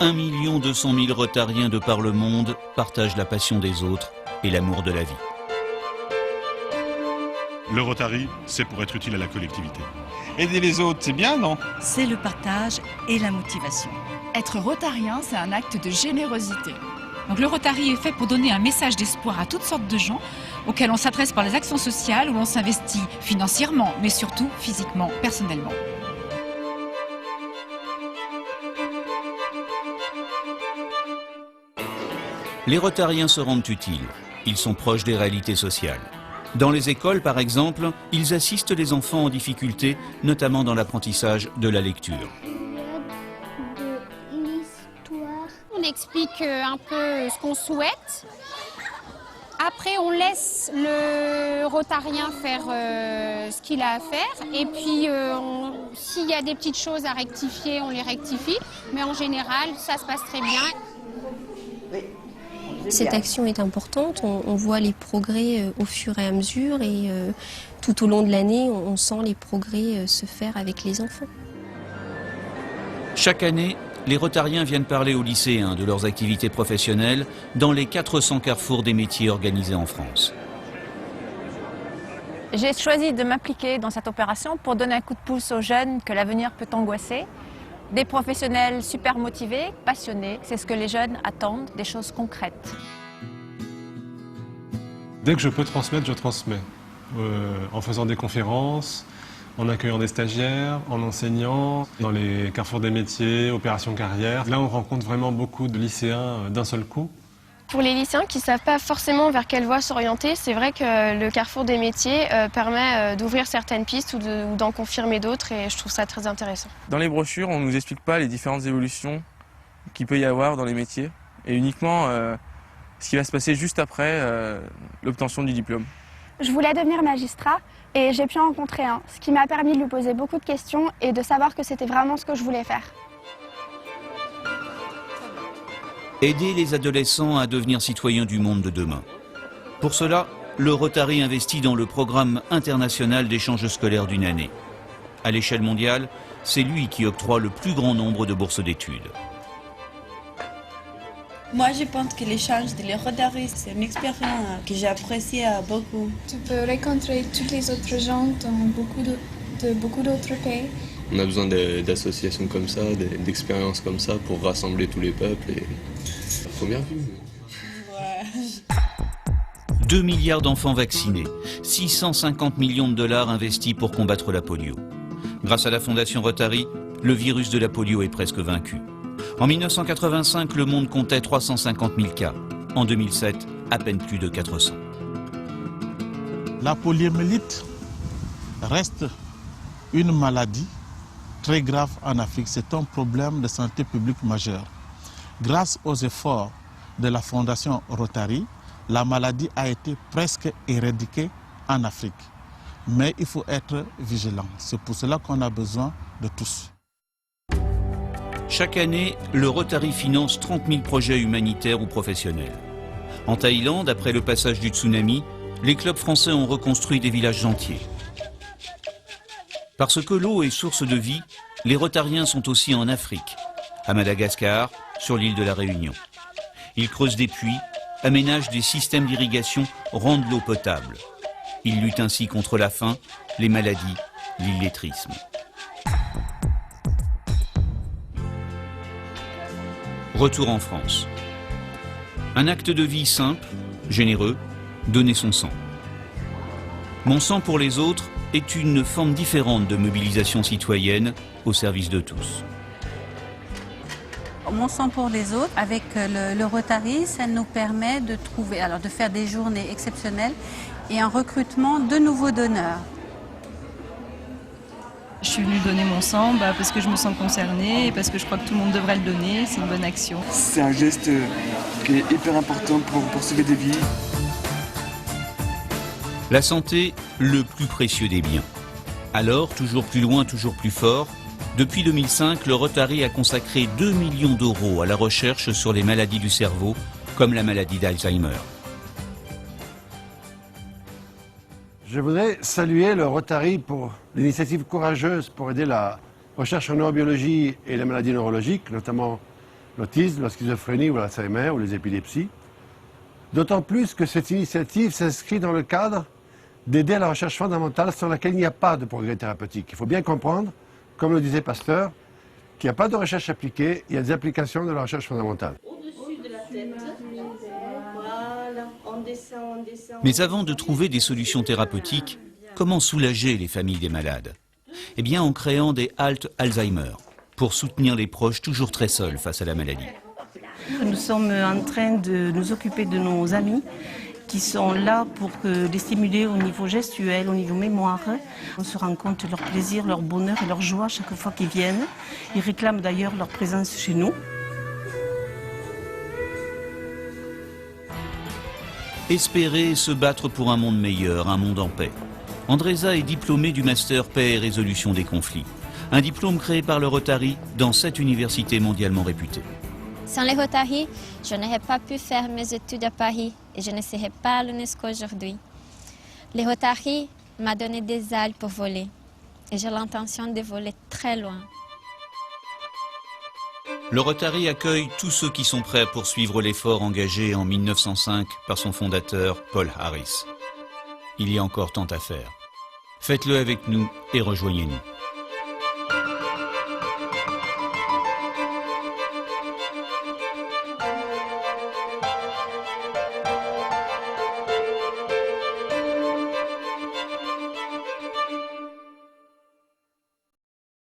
Un 1 200 000 Rotariens de par le monde partagent la passion des autres et l'amour de la vie. Le Rotary, c'est pour être utile à la collectivité. Aider les autres, c'est bien, non? C'est le partage et la motivation. Être rotarien, c'est un acte de générosité. Donc le Rotary est fait pour donner un message d'espoir à toutes sortes de gens auxquels on s'adresse par les actions sociales, où on s'investit financièrement, mais surtout physiquement, personnellement. Les Rotariens se rendent utiles. Ils sont proches des réalités sociales. Dans les écoles, par exemple, ils assistent les enfants en difficulté, notamment dans l'apprentissage de la lecture. On explique un peu ce qu'on souhaite. Après, on laisse le rotarien faire ce qu'il a à faire. Et puis, s'il y a des petites choses à rectifier, on les rectifie. Mais en général, ça se passe très bien. Cette action est importante, on voit les progrès au fur et à mesure et tout au long de l'année, on sent les progrès se faire avec les enfants. Chaque année, les Rotariens viennent parler aux lycéens de leurs activités professionnelles dans les 400 carrefours des métiers organisés en France. J'ai choisi de m'impliquer dans cette opération pour donner un coup de pouce aux jeunes que l'avenir peut angoisser. Des professionnels super motivés, passionnés, c'est ce que les jeunes attendent, des choses concrètes. Dès que je peux transmettre, je transmets. En faisant des conférences, en accueillant des stagiaires, en enseignant, dans les carrefours des métiers, opérations carrière. Là, on rencontre vraiment beaucoup de lycéens d'un seul coup. Pour les lycéens qui ne savent pas forcément vers quelle voie s'orienter, c'est vrai que le carrefour des métiers permet d'ouvrir certaines pistes ou d'en confirmer d'autres et je trouve ça très intéressant. Dans les brochures, on ne nous explique pas les différentes évolutions qu'il peut y avoir dans les métiers et uniquement ce qui va se passer juste après l'obtention du diplôme. Je voulais devenir magistrat et j'ai pu en rencontrer un, ce qui m'a permis de lui poser beaucoup de questions et de savoir que c'était vraiment ce que je voulais faire. Aider les adolescents à devenir citoyens du monde de demain. Pour cela, le Rotary investit dans le programme international d'échange scolaire d'une année. À l'échelle mondiale, c'est lui qui octroie le plus grand nombre de bourses d'études. Moi, je pense que l'échange de les Rotary, c'est une expérience que j'ai appréciée beaucoup. Tu peux rencontrer tous les autres gens dans beaucoup d'autres pays. On a besoin d'associations comme ça, d'expériences comme ça pour rassembler tous les peuples et faut bien vivre. Ouais. 2 milliards d'enfants vaccinés, 650 millions de dollars investis pour combattre la polio. Grâce à la Fondation Rotary, le virus de la polio est presque vaincu. En 1985, le monde comptait 350 000 cas. En 2007, à peine plus de 400. La poliomyélite reste une maladie très grave en Afrique. C'est un problème de santé publique majeur. Grâce aux efforts de la Fondation Rotary, la maladie a été presque éradiquée en Afrique. Mais il faut être vigilant. C'est pour cela qu'on a besoin de tous. Chaque année, le Rotary finance 30 000 projets humanitaires ou professionnels. En Thaïlande, après le passage du tsunami, les clubs français ont reconstruit des villages entiers. Parce que l'eau est source de vie, les Rotariens sont aussi en Afrique, à Madagascar, sur l'île de la Réunion. Ils creusent des puits, aménagent des systèmes d'irrigation, rendent l'eau potable. Ils luttent ainsi contre la faim, les maladies, l'illettrisme. Retour en France. Un acte de vie simple, généreux, donner son sang. Mon sang pour les autres est une forme différente de mobilisation citoyenne au service de tous. Mon sang pour les autres, avec le Rotary, ça nous permet de faire des journées exceptionnelles et un recrutement de nouveaux donneurs. Je suis venue donner mon sang parce que je me sens concernée et parce que je crois que tout le monde devrait le donner, c'est une bonne action. C'est un geste qui est hyper important pour sauver des vies. La santé, le plus précieux des biens. Alors, toujours plus loin, toujours plus fort, depuis 2005, le Rotary a consacré 2 millions d'euros à la recherche sur les maladies du cerveau, comme la maladie d'Alzheimer. Je voudrais saluer le Rotary pour l'initiative courageuse pour aider la recherche en neurobiologie et les maladies neurologiques, notamment l'autisme, la schizophrénie ou l'Alzheimer ou les épilepsies. D'autant plus que cette initiative s'inscrit dans le cadre d'aider à la recherche fondamentale sans laquelle il n'y a pas de progrès thérapeutique. Il faut bien comprendre, comme le disait Pasteur, qu'il n'y a pas de recherche appliquée, il y a des applications de la recherche fondamentale. Au-dessus de la tête. Voilà, on descend, on descend. Mais avant de trouver des solutions thérapeutiques, comment soulager les familles des malades? Eh bien en créant des haltes Alzheimer, pour soutenir les proches toujours très seuls face à la maladie. Nous sommes en train de nous occuper de nos amis qui sont là pour les stimuler au niveau gestuel, au niveau mémoire. On se rend compte de leur plaisir, leur bonheur et leur joie chaque fois qu'ils viennent. Ils réclament d'ailleurs leur présence chez nous. Espérer et se battre pour un monde meilleur, un monde en paix. Andresa est diplômée du Master Paix et Résolution des conflits. Un diplôme créé par le Rotary dans 7 universités mondialement réputées. Sans les Rotary, je n'aurais pas pu faire mes études à Paris et je ne serais pas à l'UNESCO aujourd'hui. Les Rotary m'ont donné des ailes pour voler et j'ai l'intention de voler très loin. Le Rotary accueille tous ceux qui sont prêts à poursuivre l'effort engagé en 1905 par son fondateur Paul Harris. Il y a encore tant à faire. Faites-le avec nous et rejoignez-nous.